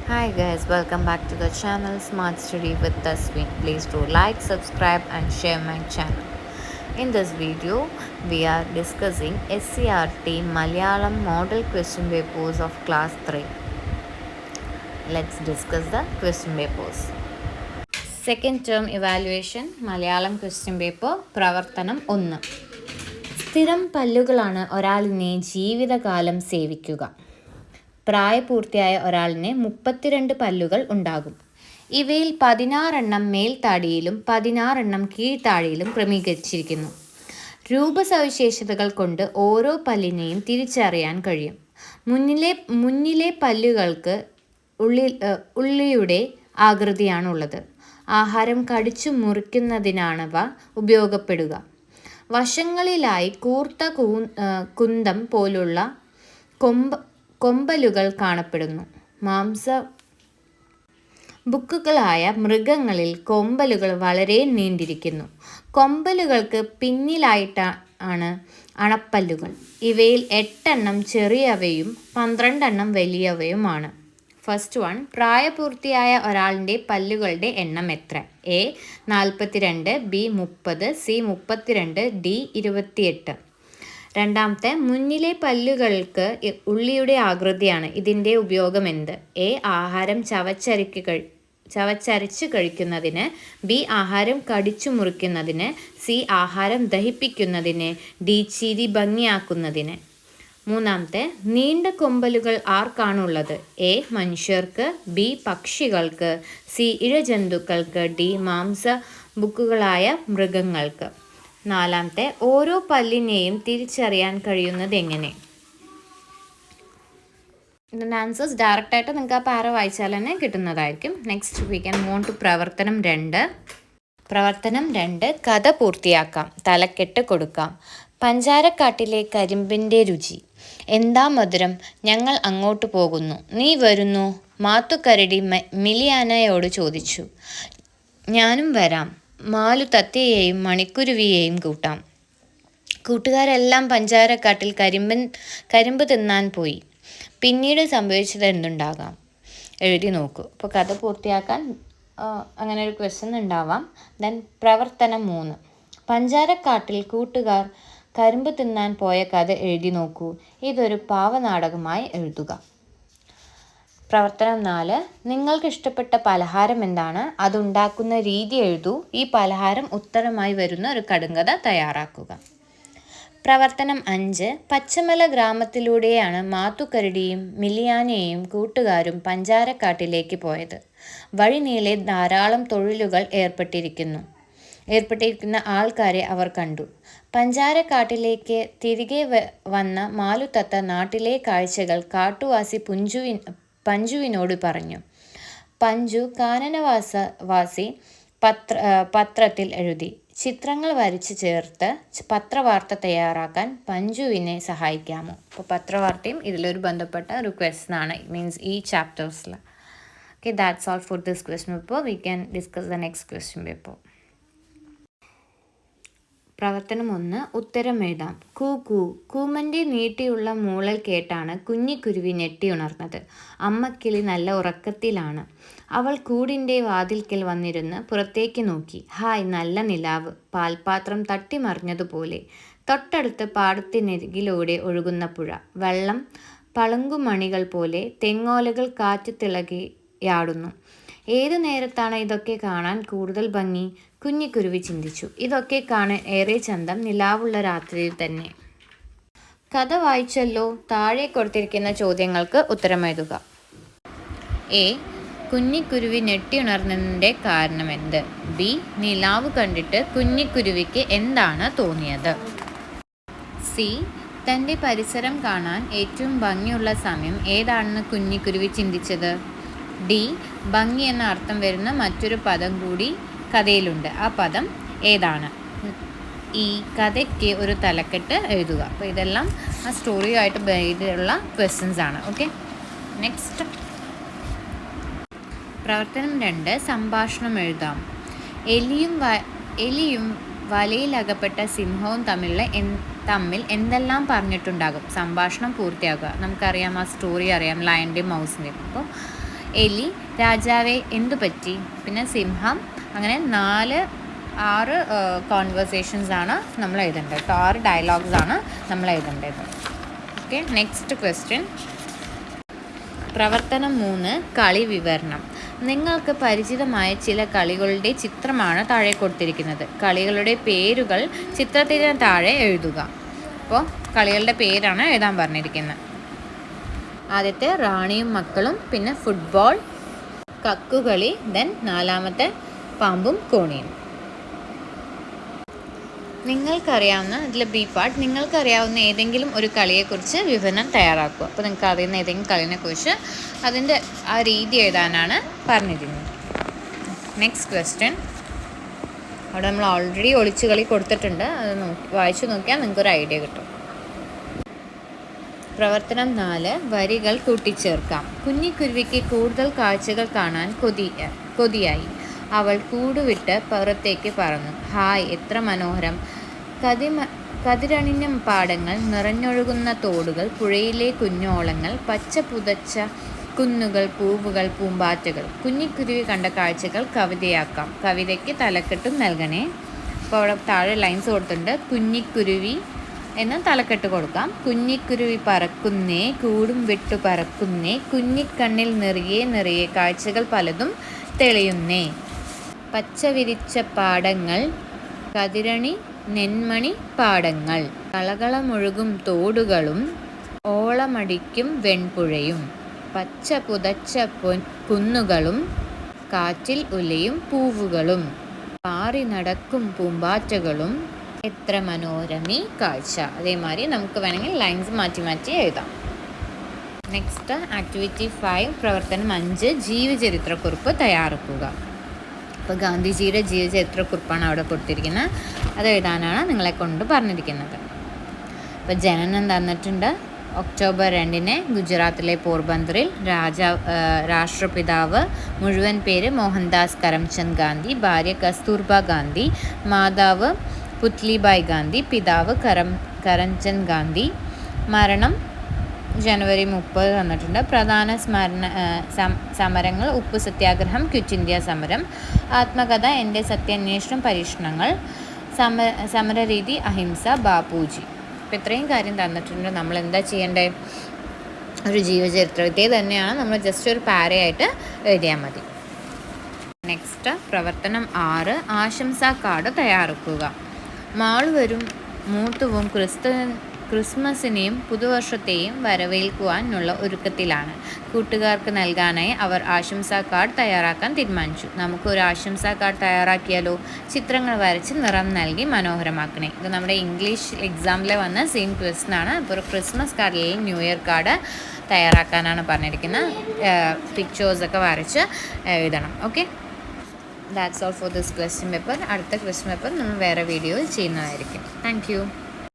Hi guys, welcome back to the channel Smart Study with Tasween. Please do like, subscribe and share my channel. In this video, we are discussing SCRT Malayalam Model Question Papers of Class 3. Let's discuss the question papers. Second term evaluation Malayalam question paper പ്രവർത്തനം 1. സ്ഥിരം പല്ലുകളാണ് ഒരാളിനെ ജീവിതകാലം സേവിക്കുക. പ്രായപൂർത്തിയായ ഒരാളിന് 32 പല്ലുകൾ ഉണ്ടാകും. ഇവയിൽ 16 മേൽത്താടിയിലും 16 കീഴ്ത്താടിയിലും ക്രമീകരിച്ചിരിക്കുന്നു. രൂപസവിശേഷതകൾ കൊണ്ട് ഓരോ പല്ലിനെയും തിരിച്ചറിയാൻ കഴിയും. മുന്നിലെ പല്ലുകൾക്ക് ഉള്ളിയുടെ ആകൃതിയാണുള്ളത്. ആഹാരം കടിച്ചു മുറിക്കുന്നതിനാണവ ഉപയോഗപ്പെടുക. വശങ്ങളിലായി കൂർത്ത കുന്തം പോലുള്ള കൊമ്പലുകൾ കാണപ്പെടുന്നു. ബുക്കുകളായ മൃഗങ്ങളിൽ കൊമ്പലുകൾ വളരെ നീണ്ടിരിക്കുന്നു. കൊമ്പലുകൾക്ക് പിന്നിലായിട്ടാണ് അണപ്പല്ലുകൾ. ഇവയിൽ 8 ചെറിയവയും 12 വലിയവയുമാണ്. ഫസ്റ്റ് വൺ, പ്രായപൂർത്തിയായ ഒരാളിൻ്റെ പല്ലുകളുടെ എണ്ണം എത്ര? A 42, B 30, C 32, D 28. രണ്ടാമത്തെ, മുന്നിലെ പല്ലുകൾക്ക് ഉള്ളിയുടെ ആകൃതിയാണ്. ഇതിൻ്റെ ഉപയോഗം എന്ത്? എ ആഹാരം ചവച്ചരച്ച് കഴിക്കുന്നതിന്, ബി ആഹാരം കടിച്ചു മുറിക്കുന്നതിന്, സി ആഹാരം ദഹിപ്പിക്കുന്നതിന്, ഡി ചിരി ഭംഗിയാക്കുന്നതിന്. മൂന്നാമത്തെ, നീണ്ട കൊമ്പലുകൾ ആർക്കാണുള്ളത്? എ മനുഷ്യർക്ക്, ബി പക്ഷികൾക്ക്, സി ഇഴജന്തുക്കൾക്ക്, ഡി ബുക്കുകളായ മൃഗങ്ങൾക്ക്. നാലാമത്തെ, ഓരോ പല്ലിനെയും തിരിച്ചറിയാൻ കഴിയുന്നത് എങ്ങനെ? ഇതിൻ്റെ ആൻസേഴ്സ് ഡയറക്റ്റായിട്ട് നിങ്ങൾക്ക് ആ പാര വായിച്ചാൽ തന്നെ കിട്ടുന്നതായിരിക്കും. Next we can move to പ്രവർത്തനം 2. പ്രവർത്തനം 2, കഥ പൂർത്തിയാക്കാം. തലക്കെട്ട് കൊടുക്കാം. പഞ്ചാരക്കാട്ടിലെ കരിമ്പിൻ്റെ രുചി. എന്താ മധുരം, ഞങ്ങൾ അങ്ങോട്ട് പോകുന്നു, നീ വരുന്നു? മാത്തുക്കരടി മിലിയാനയോട് ചോദിച്ചു. ഞാനും വരാം, മാലു തത്തയെയും മണിക്കുരുവിയെയും കൂട്ടാം. കൂട്ടുകാരെല്ലാം പഞ്ചാരക്കാട്ടിൽ കരിമ്പ് തിന്നാൻ പോയി. പിന്നീട് സംഭവിച്ചത് എന്തുണ്ടാകാം? എഴുതി നോക്കൂ. അപ്പോൾ കഥ പൂർത്തിയാക്കാൻ അങ്ങനെ ഒരു ക്വസ്റ്റ്യൻ ഉണ്ടാവാം. ദെൻ പ്രവർത്തനം 3, പഞ്ചാരക്കാട്ടിൽ കൂട്ടുകാർ കരിമ്പ് തിന്നാൻ പോയ കഥ എഴുതി നോക്കൂ. ഇതൊരു പാവനാടകമായി എഴുതുക. പ്രവർത്തനം 4, നിങ്ങൾക്ക് ഇഷ്ടപ്പെട്ട പലഹാരം എന്താണ്? അതുണ്ടാക്കുന്ന രീതി എഴുതൂ. ഈ പലഹാരം ഉത്തരമായി വരുന്ന ഒരു കടുങ്കഥ തയ്യാറാക്കുക. പ്രവർത്തനം 5, പച്ചമല ഗ്രാമത്തിലൂടെയാണ് മാത്തുക്കരടിയും മിലിയാനയും കൂട്ടുകാരും പഞ്ചാരക്കാട്ടിലേക്ക് പോയത്. വഴി നീളെ ധാരാളം തൊഴിലുകൾ ഏർപ്പെട്ടിരിക്കുന്ന ആൾക്കാരെ അവർ കണ്ടു. പഞ്ചാരക്കാട്ടിലേക്ക് തിരികെ വന്ന മാലുത്തത്ത നാട്ടിലെ കാഴ്ചകൾ കാട്ടുവാസി പഞ്ചുവിനോട് പറഞ്ഞു. പഞ്ചു കാനനവാസി പത്രത്തിൽ എഴുതി. ചിത്രങ്ങൾ വരച്ച് ചേർത്ത് പത്രവാർത്ത തയ്യാറാക്കാൻ പഞ്ചുവിനെ സഹായിക്കാമോ? അപ്പോൾ പത്രവാർത്തയും ഇതിലൊരു ബന്ധപ്പെട്ട ഒരു ക്വസ്റ്റ്യൻ ആണ്. മീൻസ് ഈ ചാപ്റ്റേഴ്സിൽ. Okay, that's all for this question paper. We can discuss the next question paper. പ്രവർത്തനം 1, ഉത്തരം എഴുതാം. കൂമൻ്റെ നീട്ടിയുള്ള മൂളൽ കേട്ടാണ് കുഞ്ഞിക്കുരുവി ഞെട്ടിയുണർന്നത്. അമ്മക്കിളി നല്ല ഉറക്കത്തിലാണ്. അവൾ കൂടിൻ്റെ വാതിൽക്കൽ വന്നിരുന്ന് പുറത്തേക്ക് നോക്കി. ഹായ്, നല്ല നിലാവ്, പാൽപാത്രം തട്ടിമറിഞ്ഞതുപോലെ. തൊട്ടടുത്ത് പാടത്തിനരികിലൂടെ ഒഴുകുന്ന പുഴ. വെള്ളം പളുങ്കുമണികൾ പോലെ. തെങ്ങോലകൾ കാറ്റ് തിളകിയാടുന്നു. ഏതു നേരത്താണ് ഇതൊക്കെ കാണാൻ കൂടുതൽ ഭംഗി? കുഞ്ഞിക്കുരുവി ചിന്തിച്ചു. ഇതൊക്കെ കാണാൻ ഏറെ ചന്തം നിലാവുള്ള രാത്രിയിൽ തന്നെ. കഥ വായിച്ചല്ലോ. താഴെ കൊടുത്തിരിക്കുന്ന ചോദ്യങ്ങൾക്ക് ഉത്തരം എഴുതുക. എ, കുഞ്ഞിക്കുരുവി ഞെട്ടിയുണർന്നതിൻ്റെ കാരണമെന്ത്? ബി, നിലാവ് കണ്ടിട്ട് കുഞ്ഞിക്കുരുവിക്ക് എന്താണ് തോന്നിയത്? സി, തൻ്റെ പരിസരം കാണാൻ ഏറ്റവും ഭംഗിയുള്ള സമയം ഏതാണെന്ന് കുഞ്ഞിക്കുരുവി ചിന്തിച്ചത്? ഡി, ഭംഗി എന്ന അർത്ഥം വരുന്ന മറ്റൊരു പദം കൂടി കഥയിലുണ്ട്. ആ പദം ഏതാണ്? ഈ കഥയ്ക്ക് ഒരു തലക്കെട്ട് എഴുതുക. അപ്പോൾ ഇതെല്ലാം ആ സ്റ്റോറിയുമായിട്ട് ബന്ധമുള്ള ക്വസ്റ്റ്യൻസ് ആണ്. ഓക്കെ, നെക്സ്റ്റ് പ്രവർത്തനം 2, സംഭാഷണം എഴുതാം. എലിയും വലയിലകപ്പെട്ട സിംഹവും തമ്മിൽ എന്തെല്ലാം പറഞ്ഞിട്ടുണ്ടാകും? സംഭാഷണം പൂർത്തിയാക്കുക. നമുക്കറിയാം, ആ സ്റ്റോറി അറിയാം, ലയൻ്റെയും മൗസിൻ്റെയും. അപ്പോൾ എലി, രാജാവേ എന്തു പറ്റി, പിന്നെ സിംഹം. അങ്ങനെ 6 കോൺവെർസേഷൻസ് ആണ് നമ്മൾ എഴുതേണ്ടത് കേട്ടോ. 6 ഡയലോഗ്സ് ആണ് നമ്മൾ എഴുതേണ്ടത്. Okay, next question. പ്രവർത്തനം 3, കളി വിവരണം. നിങ്ങൾക്ക് പരിചിതമായ ചില കളികളുടെ ചിത്രമാണ് താഴെ കൊടുത്തിരിക്കുന്നത്. കളികളുടെ പേരുകൾ ചിത്രത്തിന് താഴെ എഴുതുക. അപ്പോൾ കളികളുടെ പേരാണ് എഴുതാൻ പറഞ്ഞിരിക്കുന്നത്. ആദ്യത്തെ റാണിയും മക്കളും, പിന്നെ ഫുട്ബോൾ, കക്കുകളി, ദെൻ 4ാമത്തെ പാമ്പും കോണിയും. നിങ്ങൾക്കറിയാവുന്ന ഇതിൽ ബി പാർട്ട്, നിങ്ങൾക്കറിയാവുന്ന ഏതെങ്കിലും ഒരു കളിയെക്കുറിച്ച് വിവരണം തയ്യാറാക്കുക. അപ്പോൾ നിങ്ങൾക്ക് അറിയുന്ന ഏതെങ്കിലും കളിനെക്കുറിച്ച് അതിൻ്റെ ആ രീതി എഴുതാനാണ് പറഞ്ഞിരിക്കുന്നത്. Next question. അവിടെ നമ്മൾ ഓൾറെഡി ഒളിച്ചു കളി കൊടുത്തിട്ടുണ്ട്. അത് വായിച്ചു നോക്കിയാൽ നിങ്ങൾക്കൊരു ഐഡിയ കിട്ടും. പ്രവർത്തനം 4, വരികൾ കൂട്ടിച്ചേർക്കാം. കുഞ്ഞിക്കുരുവിക്ക് കൂടുതൽ കാഴ്ചകൾ കാണാൻ കൊതിയായി. അവൾ കൂടുവിട്ട് പുറത്തേക്ക് പറന്നു. ഹായ്, എത്ര മനോഹരം! കതിരണിഞ്ഞ പാടങ്ങൾ, നിറഞ്ഞൊഴുകുന്ന തോടുകൾ, പുഴയിലെ കുഞ്ഞോളങ്ങൾ, പച്ച പുതച്ച കുന്നുകൾ, പൂവുകൾ, പൂമ്പാറ്റകൾ. കുഞ്ഞിക്കുരുവി കണ്ട കാഴ്ചകൾ കവിതയാക്കാം. കവിതയ്ക്ക് തലക്കെട്ടും നൽകണേ. അപ്പോൾ അവിടെ താഴെ ലൈൻസ് കൊടുത്തിട്ടുണ്ട്. കുഞ്ഞിക്കുരുവി എന്ന് തലക്കെട്ട് കൊടുക്കാം. കുഞ്ഞിക്കുരുവി പറക്കുന്നേ, കൂടും വിട്ടു പറക്കുന്നേ, കുഞ്ഞിക്കണ്ണിൽ നിറയെ കാഴ്ചകൾ പലതും തെളിയുന്നേ. പച്ച വിരിച്ച പാടങ്ങൾ, കതിരണി നെന്മണി പാടങ്ങൾ, കളകളമൊഴുകും തോടുകളും, ഓളമടിക്കും വെൺപുഴയും, പച്ച പുതച്ച കുന്നുകളും, കാറ്റിൽ ഉലയും പൂവുകളും, പാറി നടക്കും പൂമ്പാറ്റകളും, എത്ര മനോരമീ കാഴ്ച. അതേമാതിരി നമുക്ക് വേണമെങ്കിൽ ലൈൻസ് മാറ്റി മാറ്റി എഴുതാം. നെക്സ്റ്റ് ആക്ടിവിറ്റി 5, പ്രവർത്തനം 5, ജീവചരിത്രക്കുറിപ്പ് തയ്യാറാക്കുക. അപ്പോൾ ഗാന്ധിജിയുടെ ജീവചരിത്രക്കുറിപ്പാണ് അവിടെ കൊടുത്തിരിക്കുന്നത്. അത് എഴുതാനാണ് നിങ്ങളെ കൊണ്ട് പറഞ്ഞിരിക്കുന്നത്. അപ്പോൾ ജനനം തന്നിട്ടുണ്ട്. ഒക്ടോബർ 2 ഗുജറാത്തിലെ പോർബന്തറിൽ. രാഷ്ട്രപിതാവ് മുഴുവൻ പേര് മോഹൻദാസ് കരംചന്ദ് ഗാന്ധി, ഭാര്യ കസ്തൂർബ ഗാന്ധി, മാതാവ് പുത്ലിബായ് ഗാന്ധി, പിതാവ് കരംചന്ദ് ഗാന്ധി. മരണം ജനുവരി 30 തന്നിട്ടുണ്ട്. പ്രധാന സമരങ്ങൾ: ഉപ്പ് സത്യാഗ്രഹം, ക്വിറ്റ് ഇന്ത്യ സമരം. ആത്മകഥ: എൻ്റെ സത്യാന്വേഷണം, പരീക്ഷണങ്ങൾ. സമരരീതി: അഹിംസ, ബാപ്പുജി. അപ്പോൾ ഇത്രയും കാര്യം തന്നിട്ടുണ്ട്. നമ്മൾ എന്താ ചെയ്യേണ്ടത്? ഒരു ജീവചരിത്രം ഇതേ തന്നെയാണ്, നമ്മൾ ജസ്റ്റ് ഒരു പാരയായിട്ട് എഴുതിയാൽ മതി. നെക്സ്റ്റ് പ്രവർത്തനം 6, ആശംസാ കാർഡ് തയ്യാറാക്കുക. മാൾ വരും മൂത്തുവും ക്രിസ്മസിനെയും പുതുവർഷത്തെയും വരവേൽക്കുവാനുള്ള ഒരുക്കത്തിലാണ്. കൂട്ടുകാർക്ക് നൽകാനായി അവർ ആശംസാ കാർഡ് തയ്യാറാക്കാൻ തീരുമാനിച്ചു. നമുക്കൊരു ആശംസാ കാർഡ് തയ്യാറാക്കിയാലോ? ചിത്രങ്ങൾ വരച്ച് നിറം നൽകി മനോഹരമാക്കണേ. ഇത് നമ്മുടെ ഇംഗ്ലീഷ് എക്സാമിൽ വന്ന സെയിം ക്വസ്റ്റ്യനാണ്. അപ്പോൾ ഒരു ക്രിസ്മസ് കാർഡ് അല്ലെങ്കിൽ ന്യൂ ഇയർ കാർഡ് തയ്യാറാക്കാനാണ് പറഞ്ഞിരിക്കുന്നത്. പിക്ചേഴ്സൊക്കെ വരച്ച് എഴുതണം. Okay, that's all for this question paper. അടുത്ത ക്വസ്റ്റ്യൻ പേപ്പർ നമ്മൾ വേറെ വീഡിയോയിൽ ചെയ്യുന്നതായിരിക്കും. Thank you.